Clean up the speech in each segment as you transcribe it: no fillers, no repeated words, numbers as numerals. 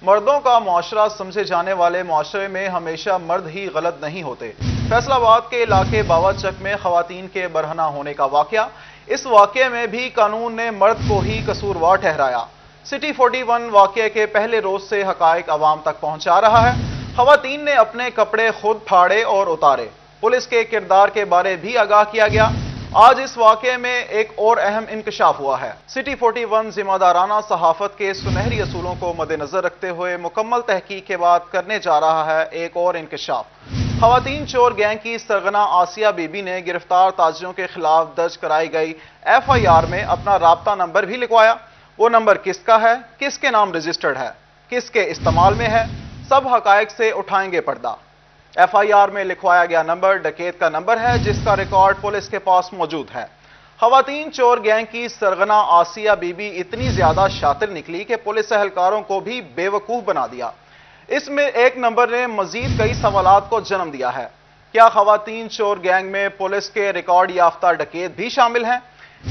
مردوں کا معاشرہ سمجھے جانے والے معاشرے میں ہمیشہ مرد ہی غلط نہیں ہوتے۔ فیصل آباد کے علاقے باوا چک میں خواتین کے برہنہ ہونے کا واقعہ، اس واقعے میں بھی قانون نے مرد کو ہی قصوروار ٹھہرایا۔ سٹی 41 واقعے کے پہلے روز سے حقائق عوام تک پہنچا رہا ہے۔ خواتین نے اپنے کپڑے خود پھاڑے اور اتارے، پولیس کے کردار کے بارے بھی آگاہ کیا گیا۔ آج اس واقعے میں ایک اور اہم انکشاف ہوا ہے۔ سٹی 41 ذمہ دارانہ صحافت کے سنہری اصولوں کو مد نظر رکھتے ہوئے مکمل تحقیق کے بعد کرنے جا رہا ہے ایک اور انکشاف۔ خواتین چور گینگ کی سرغنہ آسیہ بی بی نے گرفتار تاجروں کے خلاف درج کرائی گئی FIR میں اپنا رابطہ نمبر بھی لکھوایا۔ وہ نمبر کس کا ہے، کس کے نام رجسٹرڈ ہے، کس کے استعمال میں ہے، سب حقائق سے اٹھائیں گے پردہ۔ FIR میں لکھوایا گیا نمبر ڈکیت کا نمبر ہے جس کا ریکارڈ پولیس کے پاس موجود ہے۔ خواتین چور گینگ کی سرغنہ آسیہ بی بی اتنی زیادہ شاطر نکلی کہ پولیس اہلکاروں کو بھی بے وقوف بنا دیا۔ اس میں ایک نمبر نے مزید کئی سوالات کو جنم دیا ہے۔ کیا خواتین چور گینگ میں پولیس کے ریکارڈ یافتہ ڈکیت بھی شامل ہیں؟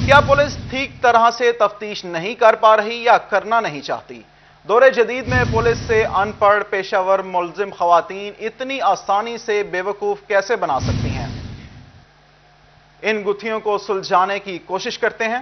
کیا پولیس ٹھیک طرح سے تفتیش نہیں کر پا رہی یا کرنا نہیں چاہتی؟ دور جدید میں پولیس سے ان پڑھ پیشہ ور ملزم خواتین اتنی آسانی سے بے وقوف کیسے بنا سکتی ہیں؟ ان گتھیوں کو سلجھانے کی کوشش کرتے ہیں۔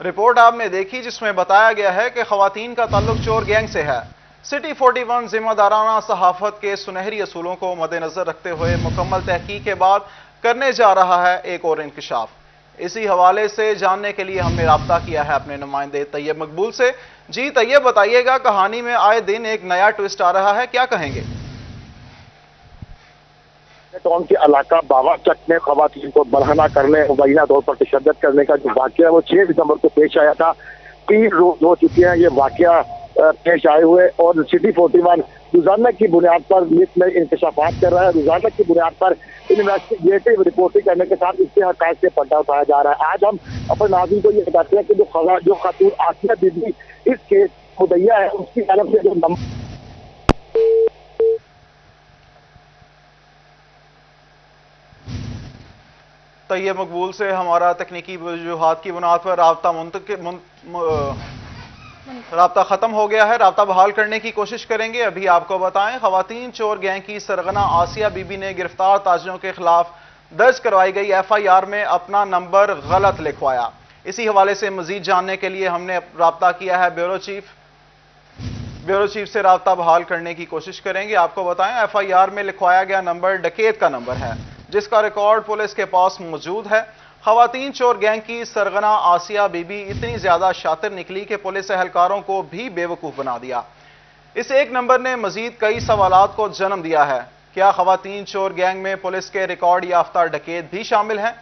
رپورٹ آپ نے دیکھی جس میں بتایا گیا ہے کہ خواتین کا تعلق چور گینگ سے ہے۔ سٹی 41 ذمہ دارانہ صحافت کے سنہری اصولوں کو مد نظر رکھتے ہوئے مکمل تحقیق کے بعد کرنے جا رہا ہے ایک اور انکشاف۔ اسی حوالے سے جاننے کے لیے ہم نے رابطہ کیا ہے اپنے نمائندے طیب مقبول سے۔ جی طیب، بتائیے گا، کہانی میں آئے دن ایک نیا ٹوسٹ آ رہا ہے، کیا کہیں گے؟ ٹاؤن کے علاقہ باوا چک میں خواتین کو برہنہ کرنے، مبینہ طور پر تشدد کرنے کا جو واقعہ ہے وہ 6 دسمبر کو پیش آیا تھا۔ 3 روز ہو چکے ہیں یہ واقعہ پیش آئے ہوئے، اور سٹی 41 روزانہ کی بنیاد پر میں انکشافات کر رہا ہے۔ روزانہ کی بنیاد پر انویسٹیگیٹو رپورٹنگ کرنے کے ساتھ اس کے حقائق سے پردہ اٹھایا جا رہا ہے۔ آج ہم اپنے ناظرین کو یہ بتاتے ہیں کہ جو خاتون آسیہ بی بی اس کیس مدعیہ ہے، اس کی طرف سے جو نمبر طیب مقبول سے ہمارا تکنیکی وجوہات کی بنیاد پر رابطہ ختم ہو گیا ہے۔ رابطہ بحال کرنے کی کوشش کریں گے۔ ابھی آپ کو بتائیں، خواتین چور گینگ کی سرغنہ آسیہ بی بی نے گرفتار تاجروں کے خلاف درج کروائی گئی FIR میں اپنا نمبر غلط لکھوایا۔ اسی حوالے سے مزید جاننے کے لیے ہم نے رابطہ کیا ہے بیورو چیف سے رابطہ بحال کرنے کی کوشش کریں گے۔ آپ کو بتائیں، FIR میں لکھوایا گیا نمبر ڈکیت کا نمبر ہے جس کا ریکارڈ پولیس کے پاس موجود ہے۔ خواتین چور گینگ کی سرغنہ آسیہ بی بی اتنی زیادہ شاطر نکلی کہ پولیس اہلکاروں کو بھی بے وقوف بنا دیا۔ اس ایک نمبر نے مزید کئی سوالات کو جنم دیا ہے۔ کیا خواتین چور گینگ میں پولیس کے ریکارڈ یافتہ ڈکیت بھی شامل ہیں؟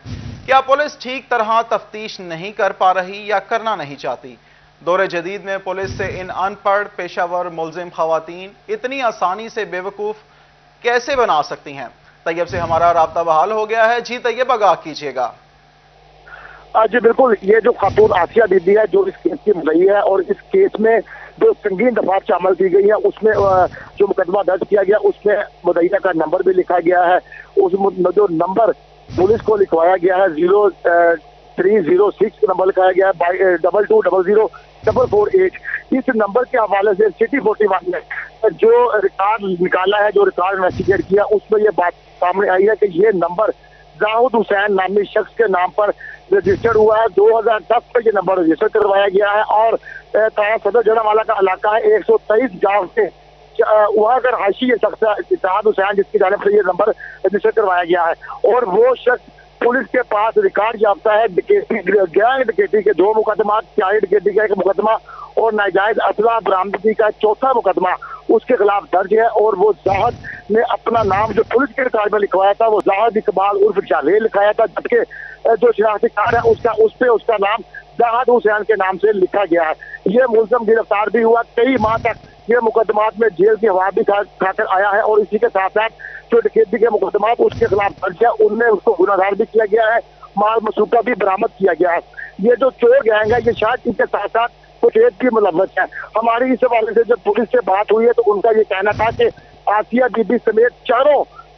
کیا پولیس ٹھیک طرح تفتیش نہیں کر پا رہی یا کرنا نہیں چاہتی؟ دور جدید میں پولیس سے ان پڑھ پیشہ ور ملزم خواتین اتنی آسانی سے بے وقوف کیسے بنا سکتی ہیں؟ طیب سے ہمارا رابطہ بحال ہو گیا ہے۔ جی طیب، آگاہ کیجیے گا۔ جی بالکل، یہ جو خاتون آسیہ بی بی ہے جو اس کیس کی مدعی ہے، اور اس کیس میں جو سنگین دفعات شامل کی گئی ہیں اس میں جو مقدمہ درج کیا گیا اس میں مدعیہ کا نمبر بھی لکھا گیا ہے۔ اس جو نمبر پولیس کو لکھوایا گیا ہے 0306 نمبر لکھایا گیا ہے 22000448۔ اس نمبر کے حوالے سے سٹی 41 نے جو ریکارڈ نکالا ہے، جو ریکارڈ انویسٹیگیٹ کیا، اس میں یہ بات سامنے آئی ہے کہ یہ نمبر زاہد حسین نامی شخص کے نام پر رجسٹر ہوا ہے۔ 2010 میں یہ نمبر رجسٹر کروایا گیا ہے، اور صدر جڑانوالہ کا علاقہ ہے 123 گاؤں سے وہاں کا رہائشی یہ شخص ہے زاہد حسین، جس کی جانب سے یہ نمبر رجسٹر کروایا گیا ہے، اور وہ شخص پولیس کے پاس ریکارڈ یافتہ ہے گینگ ڈکیتی کے 2 مقدمات، چاری ڈکیتی کا 1 مقدمہ اور ناجائز اسلحہ برآمدگی کا 4تھا مقدمہ اس کے خلاف درج ہے۔ اور وہ زاہد نے اپنا نام جو پولیس کے ریکارڈ میں لکھوایا تھا وہ زاہد اقبال عرف جاوید لکھایا تھا، جبکہ جو شناختی کارڈ ہے اس پہ اس کا نام زاہد حسین کے نام سے لکھا گیا ہے۔ یہ ملزم گرفتار بھی ہوا، کئی ماہ تک یہ مقدمات میں جیل کی ہوا بھی کھا کر آیا ہے، اور اسی کے ساتھ ساتھ جو ڈکیتی کے مقدمات اس کے خلاف درج ہے ان میں اس کو گنہگار بھی کیا گیا ہے، مال مسروقہ بھی برآمد کیا گیا ہے۔ یہ جو چور گینگ ہے یہ شاید ان کے ساتھ ساتھ کچھ ایک کی ملوث ہے۔ ہماری اس حوالے سے جب پولیس سے بات ہوئی ہے تو ان کا یہ کہنا تھا کہ آسیہ بی بی سمیت چاروں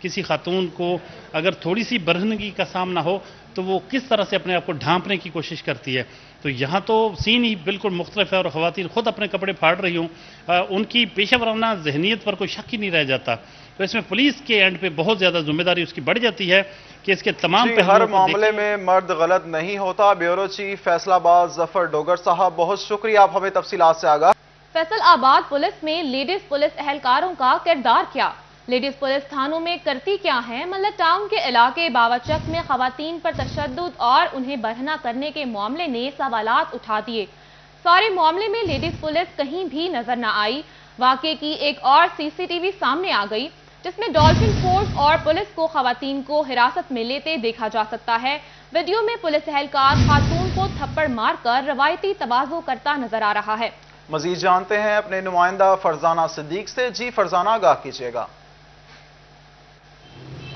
کسی خاتون کو اگر تھوڑی سی برہنگی کا سامنا ہو تو وہ کس طرح سے اپنے آپ کو ڈھانپنے کی کوشش کرتی ہے. تو یہاں تو سین ہی بالکل مختلف ہے اور خواتین خود اپنے کپڑے پھاڑ رہی ہوں, ان کی پیشہ ورانہ ذہنیت پر کوئی شک ہی نہیں رہ جاتا. تو اس میں پولیس کے اینڈ پہ بہت زیادہ ذمہ داری اس کی بڑھ جاتی ہے کہ اس کے تمام ہر معاملے میں مرد غلط نہیں ہوتا. بیورو چیف فیصل آباد ظفر ڈوگر صاحب, بہت شکریہ, آپ ہمیں تفصیلات سے آگاہ. فیصل آباد پولیس میں لیڈیز پولیس اہلکاروں کا کردار کیا؟ لیڈیز پولیس تھانوں میں کرتی کیا ہیں؟ ملت ٹاؤن کے علاقے باواچک میں خواتین پر تشدد اور انہیں برہنہ کرنے کے معاملے نے سوالات اٹھا دیے. سارے معاملے میں لیڈیز پولیس کہیں بھی نظر نہ آئی. واقعے کی ایک اور سی سی ٹی وی سامنے آ گئی جس میں ڈولفن فورس اور پولیس کو خواتین کو حراست میں لیتے دیکھا جا سکتا ہے. ویڈیو میں پولیس اہلکار خاتون کو تھپڑ مار کر روایتی تواضع کرتا نظر آ رہا ہے. مزید جانتے ہیں اپنے نمائندہ فرزانہ صدیق سے. جی فرزانہ, آگاہ کیجیے گا.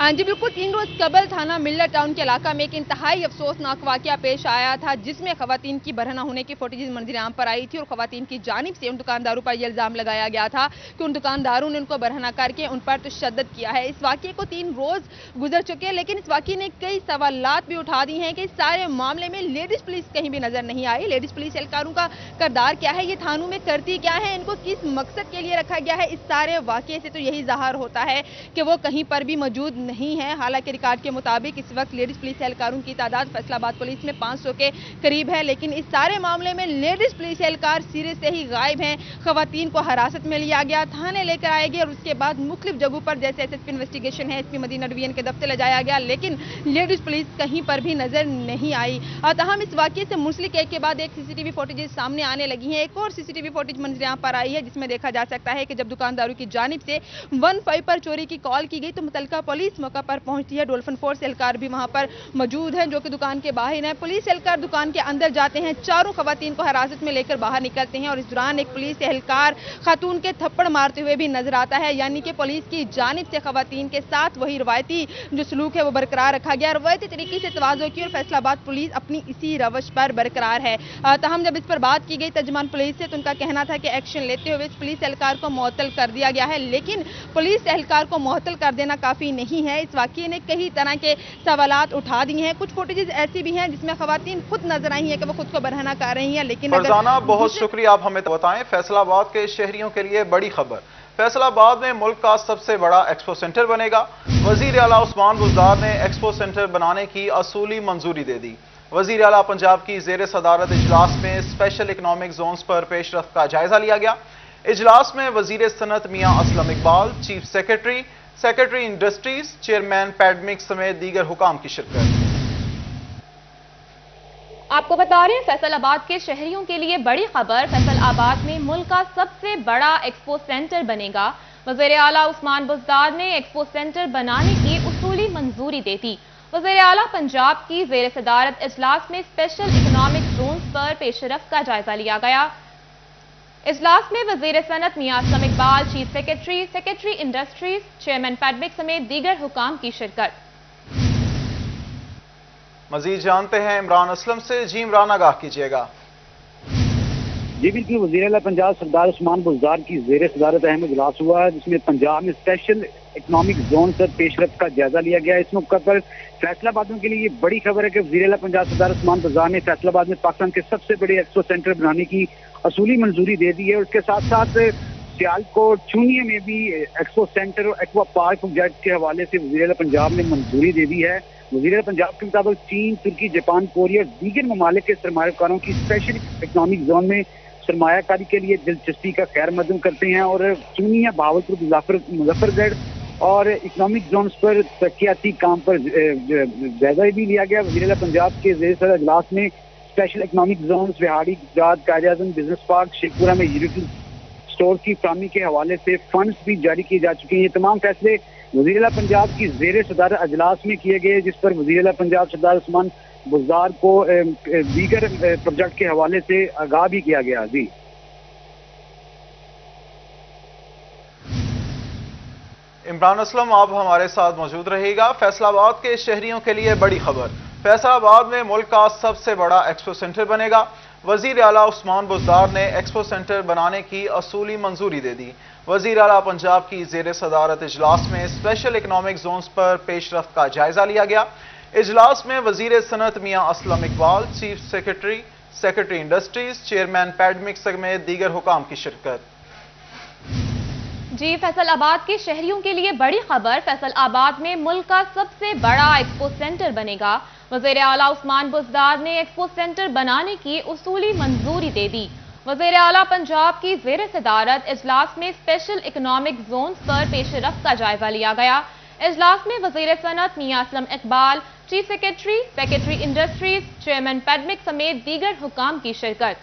ہاں جی بالکل, 3 روز قبل تھانہ ملت ٹاؤن کے علاقہ میں ایک انتہائی افسوسناک واقعہ پیش آیا تھا جس میں خواتین کی برہنہ ہونے کی فوٹیجز منظر عام پر آئی تھی اور خواتین کی جانب سے ان دکانداروں پر یہ الزام لگایا گیا تھا کہ ان دکانداروں نے ان کو برہنہ کر کے ان پر تشدد کیا ہے. اس واقعے کو 3 روز گزر چکے لیکن اس واقعے نے کئی سوالات بھی اٹھا دی ہیں کہ اس سارے معاملے میں لیڈیز پولیس کہیں بھی نظر نہیں آئی. لیڈیز پولیس اہلکاروں کا کردار کیا ہے, یہ تھانوں میں کرتی کیا ہے, ان کو کس مقصد کے لیے رکھا گیا ہے؟ اس سارے واقعے سے تو یہی ظاہر ہوتا ہے کہ وہ کہیں پر بھی موجود نہیں ہے. حالانکہ ریکارڈ کے مطابق اس وقت لیڈیز پولیس اہلکاروں کی تعداد فیصل آباد پولیس میں 500 کے قریب ہے, لیکن اس سارے معاملے میں لیڈیز پولیس اہلکار سرے سے ہی غائب ہیں. خواتین کو حراست میں لیا گیا, تھانے لے کر آئے گئے اور اس کے بعد مختلف جگہوں پر جیسے ایس ایس پی انویسٹیگیشن ہے, ایس پی مدینہ ڈویژن کے دفتر لے جایا گیا, لیکن لیڈیز پولیس کہیں پر بھی نظر نہیں آئی. تاہم اس واقعے سے منسلک ایک کے بعد ایک سی سی ٹی وی فوٹیجز سامنے آنے لگی ہیں. ایک اور سی سی ٹی وی فوٹیج منظر عام پر آئی ہے جس میں دیکھا جا سکتا ہے کہ جب دکانداروں کی جانب سے 15 پر چوری کی کال کی گئی تو متعلقہ پولیس موقع پر پہنچتی ہے. ڈولفن فورس اہلکار بھی وہاں پر موجود ہیں جو کہ دکان کے باہر ہیں. پولیس اہلکار دکان کے اندر جاتے ہیں, چاروں خواتین کو حراست میں لے کر باہر نکلتے ہیں اور اس دوران ایک پولیس اہلکار خاتون کے تھپڑ مارتے ہوئے بھی نظر آتا ہے. یعنی کہ پولیس کی جانب سے خواتین کے ساتھ وہی روایتی جو سلوک ہے وہ برقرار رکھا گیا, روایتی طریقے سے تواضع کی اور فیصل آباد پولیس اپنی اسی روش پر برقرار ہے. تاہم جب اس پر بات کی گئی ترجمان پولیس سے تو ان کا کہنا تھا کہ ایکشن لیتے ہوئے اس پولیس اہلکار کو معطل کر دیا گیا ہے, لیکن پولیس اہلکار کو معطل کر دینا کافی نہیں ہے. اس واقعے نے کئی طرح کے سوالات اٹھا دی ہیں. کچھ فوٹیجز ایسی بھی ہیں جس میں خواتین خود نظر آئی ہیں کہ وہ خود کو برہنہ کر رہی ہیں, لیکن فرزانہ بہت شکریہ, آپ ہمیں بتائیں. فیصل آباد کے شہریوں کے لیے بڑی خبر. فیصل آباد میں ملک کا سب سے بڑا ایکسپو سینٹر بنے گا. وزیر اعلیٰ عثمان بزدار نے ایکسپو سینٹر بنانے کی اصولی منظوری دے دی. وزیر اعلیٰ پنجاب کی زیر صدارت اجلاس میں اسپیشل اکنامک زونز پر پیش رفت کا جائزہ لیا گیا. اجلاس میں وزیر صنعت Mian Aslam Iqbal, chief secretary industries, chairman پیڈمک سمیت دیگر حکام کی شرکت. آپ کو بتا رہے ہیں فیصل آباد کے شہریوں کے لیے بڑی خبر. فیصل آباد میں ملک کا سب سے بڑا ایکسپو سینٹر بنے گا. وزیر اعلیٰ عثمان بزدار نے ایکسپو سینٹر بنانے کی اصولی منظوری دے دی. وزیر اعلیٰ پنجاب کی زیر صدارت اجلاس میں اسپیشل اکنامک زونز پر پیش رفت کا جائزہ لیا گیا. اجلاس میں وزیر صنعت Mian Aslam Iqbal, chief secretary industries, chairman پیڈمک سمیت دیگر حکام کی شرکت. مزید جانتے ہیں عمران اسلم سے. جی عمران, آگاہ کیجیے گا. جی بالکل, وزیر اعلیٰ پنجاب سردار عثمان بزدار کی زیر صدارت اہم اجلاس ہوا ہے جس میں پنجاب میں اسپیشل اکنامک زون پر پیش رفت کا جائزہ لیا گیا. اس موقع پر فیصل آبادیوں کے لیے یہ بڑی خبر ہے کہ وزیر اعلیٰ پنجاب سردار عثمان بزدار نے فیصل آباد میں پاکستان کے سب سے بڑے ایکسپو سینٹر بنانے کی اصولی منظوری دے دی ہے. اور اس کے ساتھ ساتھ سیالکوٹ چونیے میں بھی ایکسپو سینٹر اور ایکوا پارک پروجیکٹ کے حوالے سے وزیر اعلیٰ پنجاب نے منظوری دے دی ہے. وزیر اعلیٰ پنجاب کے مطابق چین, ترکی, جاپان, کوریا اور دیگر ممالک کے سرمایہ کاروں کی اسپیشل اکنامک زون میں سرمایہ کاری کے لیے دلچسپی کا خیر مقدم کرتے ہیں. اور چونیا, بہاولپور, مظفر گڑھ اور اکنامک زونز پر ترقیاتی کام پر جائزہ بھی لیا گیا. وزیر اعلیٰ پنجاب کے زیر صدر اجلاس میں special economic zones Vehari, Gujarat, Quaid Azam business park, شیخ پورہ میں یوٹیلیٹی اسٹور کی فراہمی کے حوالے سے فنڈز بھی جاری کیے جا چکے ہیں. یہ تمام فیصلے وزیر اعلیٰ پنجاب کی زیر صدارت اجلاس میں کیے گئے جس پر وزیر اعلیٰ پنجاب سردار عثمان بزدار کو دیگر پروجیکٹ کے حوالے سے آگاہ بھی کیا گیا. جی عمران اسلم, آپ ہمارے ساتھ موجود رہے گا. فیصل آباد کے شہریوں کے لیے بڑی خبر. فیصل آباد میں ملک کا سب سے بڑا ایکسپو سینٹر بنے گا. وزیر اعلیٰ عثمان بزدار نے ایکسپو سینٹر بنانے کی اصولی منظوری دے دی۔ وزیر اعلیٰ پنجاب کی زیر صدارت اجلاس میں اسپیشل اکنامک زونز پر پیش رفت کا جائزہ لیا گیا۔ اجلاس میں وزیر صنعت Mian Aslam Iqbal, chief secretary industries, chairman پیڈمکس سمیت دیگر حکام کی شرکت۔ جی، فیصل آباد کے شہریوں کے لیے بڑی خبر، فیصل آباد میں ملک کا سب سے بڑا ایکسپو سینٹر بنے گا۔ وزیر اعلیٰ عثمان بزدار نے ایکسپو سینٹر بنانے کی اصولی منظوری دے دی۔ وزیر اعلیٰ پنجاب کی زیر صدارت اجلاس میں اسپیشل اکنامک زونز پر پیش رفت کا جائزہ لیا گیا۔ اجلاس میں وزیر صنعت Mian Aslam Iqbal, chief secretary industries, chairman پیڈمکس سمیت دیگر حکام کی شرکت۔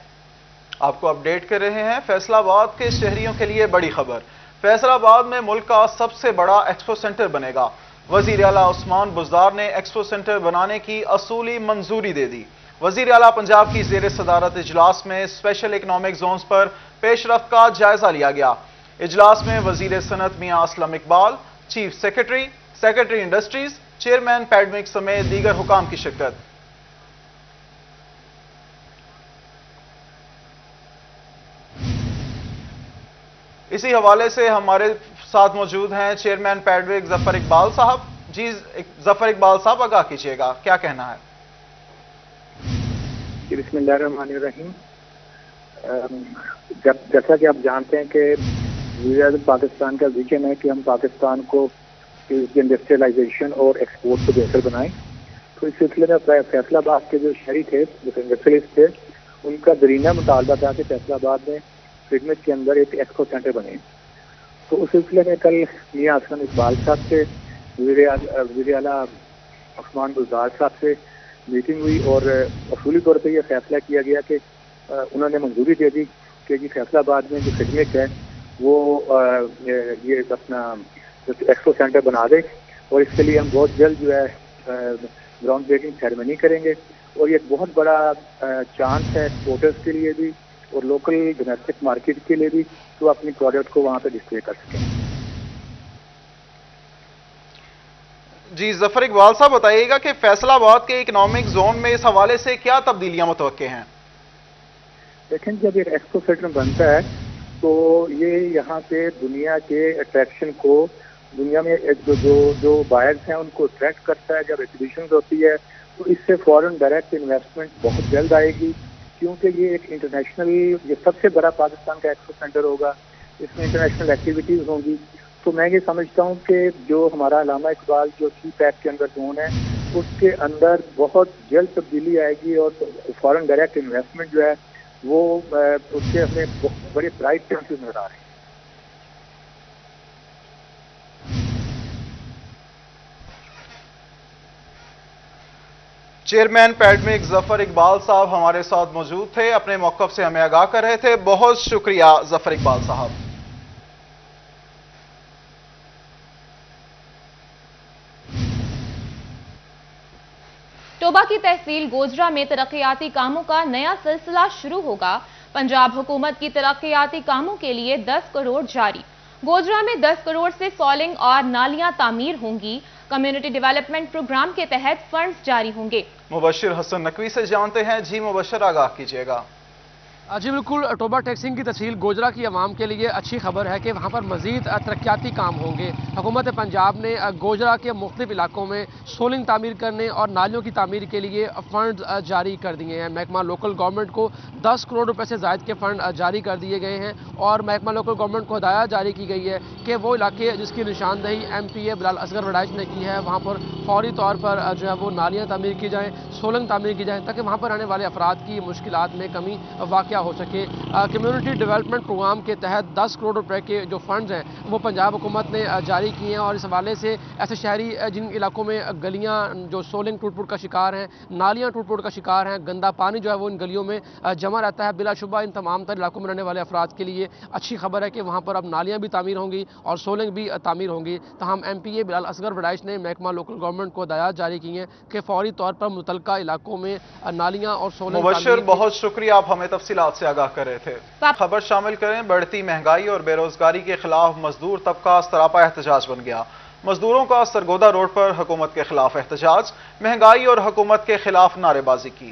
آپ کو اپڈیٹ کر رہے ہیں فیصل آباد کے شہریوں کے لیے بڑی خبر، فیصل آباد میں ملک کا سب سے بڑا ایکسپو سینٹر بنے گا۔ وزیر اعلیٰ عثمان بزدار نے ایکسپو سینٹر بنانے کی اصولی منظوری دے دی۔ وزیر اعلیٰ پنجاب کی زیر صدارت اجلاس میں اسپیشل اکنامک زونز پر پیش رفت کا جائزہ لیا گیا۔ اجلاس میں وزیر صنعت Mian Aslam Iqbal, chief secretary industries, chairman پیڈمکس سمیت دیگر حکام کی شرکت۔ اسی حوالے سے ہمارے ساتھ موجود ہیں چیئرمین پیڈمکس ظفر اقبال صاحب۔ جی ظفر اقبال صاحب، آگاہ کیجیے گا، کیا کہنا ہے؟ بسم اللہ الرحمن الرحیم۔ جیسا کہ آپ جانتے ہیں کہ وزیر اعظم پاکستان کا ویژن ہے کہ ہم پاکستان کو انڈسٹریلائزیشن اور ایکسپورٹ کو بہتر بنائیں، تو اس سلسلے میں فیصل آباد کے جو شہری تھے، جو انڈسٹریلسٹ تھے، ان کا درینہ مطالبہ تھا کہ فیصل آباد میں خدمت کے اندر ایک ایکسپو سینٹر بنے۔ تو اس سلسلے میں کل میاں اسلم اقبال صاحب سے وزیر اعلیٰ عثمان بزدار صاحب سے میٹنگ ہوئی اور اصولی طور پہ یہ فیصلہ کیا گیا کہ انہوں نے منظوری دے دی کہ جی فیصل آباد میں جو خدمت ہے وہ یہ اپنا ایکسپو سینٹر بنا دے، اور اس کے لیے ہم بہت جلد جو ہے گراؤنڈ بریکنگ سیریمنی کریں گے، اور یہ ایک بہت بڑا چانس ہے ایکسپورٹرز کے لیے بھی اور لوکل ڈومیسٹک مارکیٹ کے لیے بھی، تو اپنی پروڈکٹ کو وہاں پہ ڈسپلے کر سکیں۔ جی ظفر اقبال صاحب، بتائیے گا کہ فیصل آباد کے اکنامک زون میں اس حوالے سے کیا تبدیلیاں متوقع ہیں؟ دیکھیں، جب ایک ایکسپو سینٹر بنتا ہے تو یہ یہاں پہ دنیا کے اٹریکشن کو، دنیا میں جو بائرز ہیں ان کو اٹریکٹ کرتا ہے۔ جب ایگزیبیشن ہوتی ہے تو اس سے فورن ڈائریکٹ انویسٹمنٹ بہت جلد آئے گی، کیونکہ یہ ایک انٹرنیشنل، یہ سب سے بڑا پاکستان کا ایکسپو سینٹر ہوگا، اس میں انٹرنیشنل ایکٹیویٹیز ہوں گی۔ تو میں یہ سمجھتا ہوں کہ جو ہمارا علامہ اقبال جو سی پیک کے اندر زون ہے، اس کے اندر بہت جلد تبدیلی آئے گی، اور فورن ڈائریکٹ انویسٹمنٹ جو ہے وہ اس کے ہمیں بڑے برائٹ چانسز نظر آ رہے ہیں۔ چیئرمین پیڈمکس ظفر اقبال صاحب ہمارے ساتھ موجود تھے، اپنے موقف سے ہمیں آگاہ کر رہے تھے۔ بہت شکریہ ظفر اقبال صاحب۔ ٹوبہ کی تحصیل گوجرا میں ترقیاتی کاموں کا نیا سلسلہ شروع ہوگا۔ پنجاب حکومت کی ترقیاتی کاموں کے لیے 10 کروڑ جاری۔ گوجرا میں 10 کروڑ سے سولنگ اور نالیاں تعمیر ہوں گی۔ کمیونٹی ڈیولپمنٹ پروگرام کے تحت فنڈز جاری ہوں گے۔ مبشر حسن نقوی سے جانتے ہیں۔ جی مبشر، آگاہ کیجیے گا۔ جی بالکل، ٹوبہ ٹیکسنگ کی تحصیل گوجرا کی عوام کے لیے اچھی خبر ہے کہ وہاں پر مزید ترقیاتی کام ہوں گے۔ حکومت پنجاب نے گوجرا کے مختلف علاقوں میں سولنگ تعمیر کرنے اور نالیوں کی تعمیر کے لیے فنڈ جاری کر دیے ہیں۔ محکمہ لوکل گورنمنٹ کو 10 کروڑ روپے سے زائد کے فنڈ جاری کر دیے گئے ہیں، اور محکمہ لوکل گورنمنٹ کو ہدایت جاری کی گئی ہے کہ وہ علاقے جس کی نشاندہی MPA بلال اصغر وڈائچ نے کی ہے، وہاں پر فوری طور پر جو ہے وہ نالیاں تعمیر کی جائیں، سولنگ تعمیر کی جائیں، تاکہ وہاں پر آنے والے افراد کی مشکلات میں کمی واقع ہو سکے۔ کمیونٹی ڈیولپمنٹ پروگرام کے تحت 10 کروڑ روپے کے جو فنڈز ہیں وہ پنجاب حکومت نے جاری کیے ہیں، اور اس حوالے سے ایسے شہری جن علاقوں میں گلیاں جو سولنگ ٹوٹ پھوٹ کا شکار ہیں، نالیاں ٹوٹ پھوٹ کا شکار ہیں، گندا پانی جو ہے وہ ان گلیوں میں جمع رہتا ہے، بلا شبہ ان تمام تر علاقوں میں رہنے والے افراد کے لیے اچھی خبر ہے کہ وہاں پر اب نالیاں بھی تعمیر ہوں گی اور سولنگ بھی تعمیر ہوں گی۔ تاہم MPA بلال اصغر وڈائچ نے محکمہ لوکل گورنمنٹ کو ہدایات جاری کی ہیں کہ فوری طور پر متعلقہ علاقوں میں نالیاں اور سولنگ۔ مبشر، بہت شکریہ، آپ ہمیں تفصیلات سے آگاہ کر رہے تھے۔ خبر شامل کریں۔ بڑھتی مہنگائی اور بے روزگاری کے خلاف مزدور طبقہ سراپا احتجاج بن گیا۔ مزدوروں کا سرگودا روڈ پر حکومت کے خلاف احتجاج، مہنگائی اور حکومت کے خلاف نعرے بازی کی۔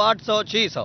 800 600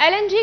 LNG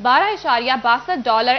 $12.62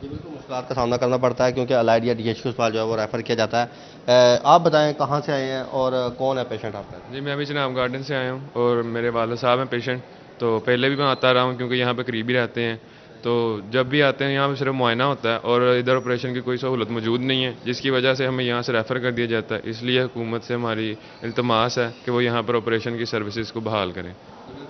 جی بالکل مشکلات کا سامنا کرنا پڑتا ہے کیونکہ الائڈ یا ڈی ایچ کیو اسپتال جو ہے وہ ریفر کیا جاتا ہے. آپ بتائیں کہاں سے آئے ہیں اور کون ہے پیشنٹ آپ کا؟ جی میں ابھی چناب گارڈن سے آیا ہوں اور میرے والد صاحب ہیں پیشنٹ. تو پہلے بھی میں آتا رہا ہوں کیونکہ یہاں پہ قریب ہی رہتے ہیں. تو جب بھی آتے ہیں یہاں پہ صرف معائنہ ہوتا ہے اور ادھر آپریشن کی کوئی سہولت موجود نہیں ہے, جس کی وجہ سے ہمیں یہاں سے ریفر کر دیا جاتا ہے. اس لیے حکومت سے ہماری التماس ہے کہ وہ یہاں پر آپریشن کی سروسز کو بحال کریں.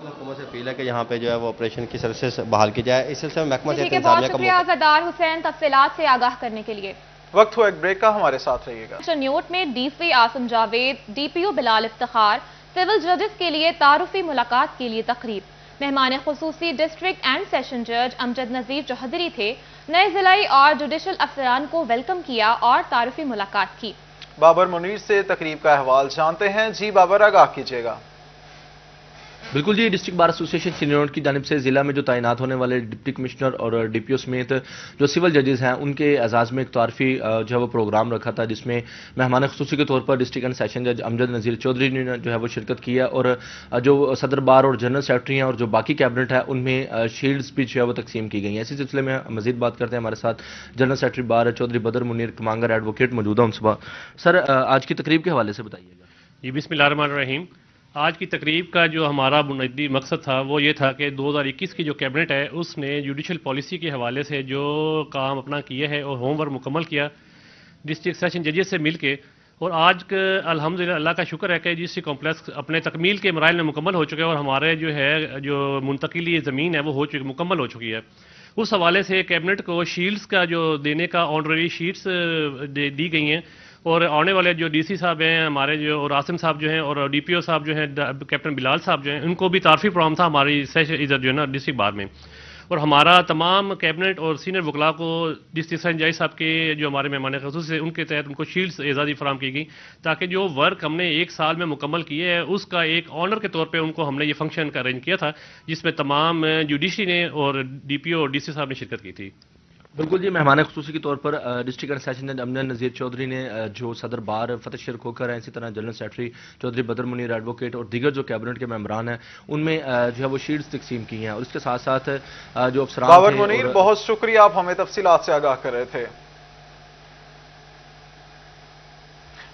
حکومت سے اپیل ہے کہ یہاں پہ جو ہے وہ آپریشن کی سروسز بحال کی جائے. اس سلسلے میں محکمہ ٹھیک صحت ہے, بہت انتظامیہ کا شکریہ زردار حسین تفصیلات سے آگاہ کرنے کے لیے. وقت ہوا ایک بریک کا, ہمارے ساتھ رہیے گا. نیوٹ میں D C Asim Javed, D P O Bilal Iftikhar, civil ججز کے لیے تعارفی ملاقات کے لیے تقریب. مہمان خصوصی ڈسٹرکٹ اینڈ سیشن جج امجد نذیر چوہدری تھے. نئے ضلعی اور جوڈیشل افسران کو ویلکم کیا اور تعارفی ملاقات کی. بابر منیر سے تقریب کا احوال جانتے ہیں. جی بابر, آگاہ کیجیے گا. بالکل جی, ڈسٹرکٹ بار ایسوسی ایشن سینیور کی جانب سے ضلع میں جو تعینات ہونے والے ڈپٹی کمشنر اور ڈی پی او سمیت جو سول ججز ہیں ان کے اعزاز میں ایک تعارفی جو ہے وہ پروگرام رکھا تھا, جس میں مہمان خصوصی کے طور پر ڈسٹرکٹ اینڈ سیشن جج امجد نذیر چودھری نے جو ہے وہ شرکت کی ہے. اور جو صدر بار اور جنرل سیکرٹری ہیں اور جو باقی کیبنٹ ہے ان میں شیلڈز بھی جو ہے وہ تقسیم کی گئی ہیں. اسی سلسلے میں مزید بات کرتے ہیں. ہمارے ساتھ جنرل سیکرٹری بار چودھری بدر منیر کمانگر ایڈوکیٹ موجودہ ہم صبح. سر, آج کی تقریب کے حوالے سے بتائیے گا. جی بسم اللہ الرحمن الرحیم. آج کی تقریب کا جو ہمارا بنیادی مقصد تھا وہ یہ تھا کہ 2021 کی جو کیبنٹ ہے اس نے جوڈیشل پالیسی کے حوالے سے جو کام اپنا کیا ہے اور ہوم ورک مکمل کیا ڈسٹرکٹ سیشن ججز سے مل کے, اور آج الحمدللہ اللہ کا شکر ہے کہ جی سی کمپلیکس اپنے تکمیل کے مراحل میں مکمل ہو چکے ہیں اور ہمارے جو ہے جو منتقلی زمین ہے وہ مکمل ہو چکی ہے. اس حوالے سے کیبنٹ کو شیلڈز کا جو دینے کا آنرری شیٹس دی گئی ہیں, اور آنے والے جو ڈی سی صاحب ہیں ہمارے جو, اور آصم صاحب جو ہیں اور ڈی پی او صاحب جو ہیں کیپٹن بلال صاحب جو ہیں, ان کو بھی تعارفی پروگرام تھا ہماری ادھر جو ہے نا ڈسٹرکٹ بار میں. اور ہمارا تمام کیبنٹ اور سینئر وکلاء کو ڈسٹرکٹ سیشن جج صاحب کے جو ہمارے مہمان خصوصی سے ان کے تحت ان کو شیلڈز اعزازی فراہم کی گئی, تاکہ جو ورک ہم نے 1 سال میں مکمل کیے ہے اس کا ایک آنر کے طور پہ ان کو ہم نے یہ فنکشن کا ارینج کیا تھا, جس میں تمام جوڈیشری نے اور ڈی پی او اور ڈی سی صاحب نے شرکت کی تھی. بالکل جی, مہمان خصوصی کے طور پر ڈسٹرکٹ اینڈ سیشن جج امجد نذیر چودھری نے جو صدر بار فتح شیر کھوکر ہیں, اسی طرح جنرل سیکرٹری چودھری بدر منیر ایڈوکیٹ اور دیگر جو کیبنٹ کے ممبران ہیں ان میں جو ہے وہ شیلڈز تقسیم کی ہیں. اور اس کے ساتھ ساتھ جو افسران بابر منیر, بہت شکریہ, آپ ہمیں تفصیلات سے آگاہ کر رہے تھے.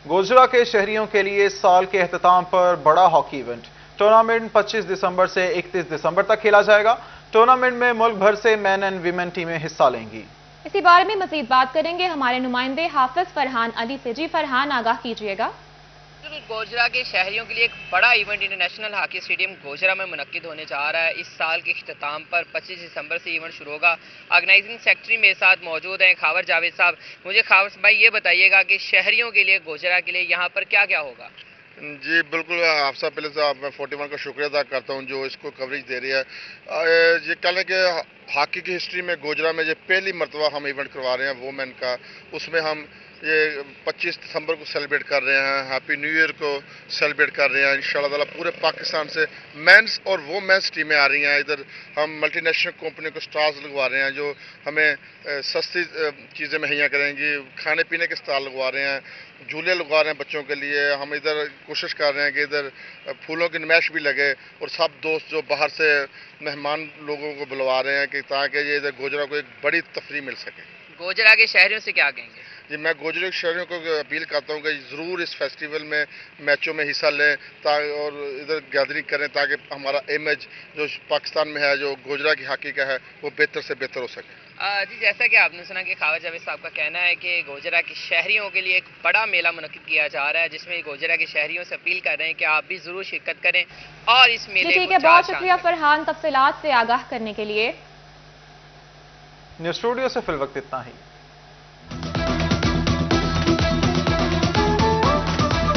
گوجرا کے شہریوں کے لیے سال کے اختتام پر بڑا ہاکی ایونٹ. ٹورنامنٹ 25 دسمبر سے 31 دسمبر تک کھیلا جائے گا. ٹورنامنٹ میں ملک بھر سے مین اینڈ ویمن ٹیمیں حصہ لیں گی. اسی بارے میں مزید بات کریں گے ہمارے نمائندے حافظ فرحان علی سے. جی فرحان, آگاہ کیجیے گا. گوجرا کے شہریوں کے لیے ایک بڑا event international hockey stadium Gojra میں منعقد ہونے جا رہا ہے. اس سال کے اختتام پر 25 دسمبر سے ایونٹ شروع ہوگا. آرگنائزنگ سیکرٹری میرے ساتھ موجود ہیں خاور جاوید صاحب. مجھے خاور بھائی یہ بتائیے گا کہ شہریوں کے لیے گوجرا کے لیے یہاں پر کیا کیا ہوگا. جی بالکل, آپ سے پہلے سے میں 41 کا شکریہ ادا کرتا ہوں جو اس کو کوریج دے رہی ہے. یہ کہہ لیں کہ ہاکی کی ہسٹری میں گوجرا میں یہ پہلی مرتبہ ہم ایونٹ کروا رہے ہیں وومین کا. اس میں ہم یہ 25 دسمبر کو سیلیبریٹ کر رہے ہیں, ہیپی نیو ایئر کو سیلیبریٹ کر رہے ہیں. انشاءاللہ تعالیٰ پورے پاکستان سے مینس اور وومینس ٹیمیں آ رہی ہیں. ادھر ہم ملٹی نیشنل کمپنی کو سٹالز لگوا رہے ہیں جو ہمیں سستی چیزیں مہیا کریں گی. کھانے پینے کے سٹال لگوا رہے ہیں, جھولے لگوا رہے ہیں بچوں کے لیے. ہم ادھر کوشش کر رہے ہیں کہ ادھر پھولوں کی نمائش بھی لگے اور سب دوست جو باہر سے مہمان لوگوں کو بلوا رہے ہیں کہ تاکہ یہ ادھر گوجرا کو ایک بڑی تفریح مل سکے. گوجرا کے شہریوں سے کیا کہیں گے؟ جی میں گوجرا کے شہریوں کو اپیل کرتا ہوں کہ ضرور اس فیسٹیول میں میچوں میں حصہ لیں اور ادھر گیدرنگ کریں تاکہ ہمارا امیج جو پاکستان میں ہے جو گوجرا کی ہاکی کا ہے وہ بہتر سے بہتر ہو سکے. جی جیسا کہ آپ نے سنا کہ خاور جاوید صاحب کا کہنا ہے کہ گوجرا کے شہریوں کے لیے ایک بڑا میلہ منعقد کیا جا رہا ہے جس میں گوجرا کے شہریوں سے اپیل کر رہے ہیں کہ آپ بھی ضرور شرکت کریں اور اس میلے کو. ٹھیک ہے, بہت شکریہ فرحان تفصیلات سے آگاہ کرنے کے لیے. نیوز اسٹوڈیو سے فی الوقت اتنا ہی.